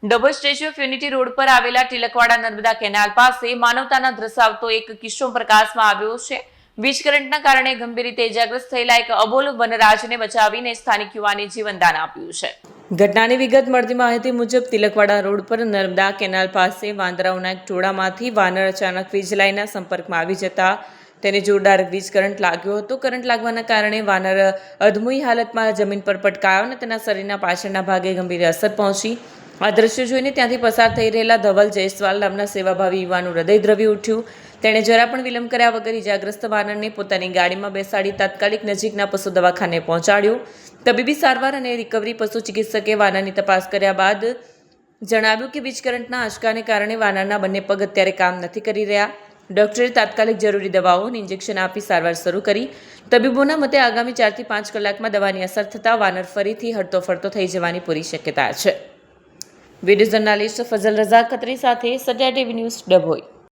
Dabhoi statue of unity road પર આવેલા Tilakwada Narmada canal પાસે માનવતાના દ્રસાવતો એક કિસ્સો પ્રકાશમાં આવ્યો છે। વીજ કરંટના કારણે ગંભીર રીતે ઇજાગ્રસ્ત થયેલા એક અબોલ વનરાજને બચાવીને સ્થાનિક યુવાને જીવનદાન આપ્યું છે। ઘટનાની વિગત મળતી માહિતી મુજબ તિલકવાડા રોડ પર નર્મદા કેનાલ પાસે વાંદરાઓના એક ટોળામાંથી વાનર અચાનક વીજ લાઇનના સંપર્કમાં આવી જતા તેને જોરદાર વીજ કરંટ લાગ્યો હતો। કરંટ લાગવાના કારણે વાનર અધમુઈ હાલતમાં જમીન પર પટકાયો અને તેના શરીરના પાછળના ભાગે ગંભીર અસર પહોંચી। આ દ્રશ્ય જોઈને ત્યાંથી પસાર થઈ રહેલા ધવલ જયસ્વાલ નામના સેવાભાવી યુવાનું હૃદય દ્રવી ઉઠ્યું। તેણે જરા પણ વિલંબ કર્યા વગર ઇજાગ્રસ્ત વાનરને પોતાની ગાડીમાં બેસાડી તાત્કાલિક નજીકના પશુ દવાખાને પહોંચાડ્યો। તબીબી સારવાર અને રિકવરી પશુ ચિકિત્સકે વાનરની તપાસ કર્યા બાદ જણાવ્યું કે વીજ કરંટના આંચકાને કારણે વાનરના બંને પગ અત્યારે કામ નથી કરી રહ્યા। ડોક્ટરે તાત્કાલિક જરૂરી દવાઓ અને ઇન્જેક્શન આપી સારવાર શરૂ કરી। તબીબોના મતે આગામી 4 થી 5 કલાકમાં દવાની અસર થતાં વાનર ફરીથી હરતો ફરતો થઈ જવાની પૂરી શક્યતા છે। વિડીયો જર્નાલિસ્ટ ફઝલ રઝા ખત્રી સાથે સત્યા ટીવી ન્યૂઝ ડભોઈ।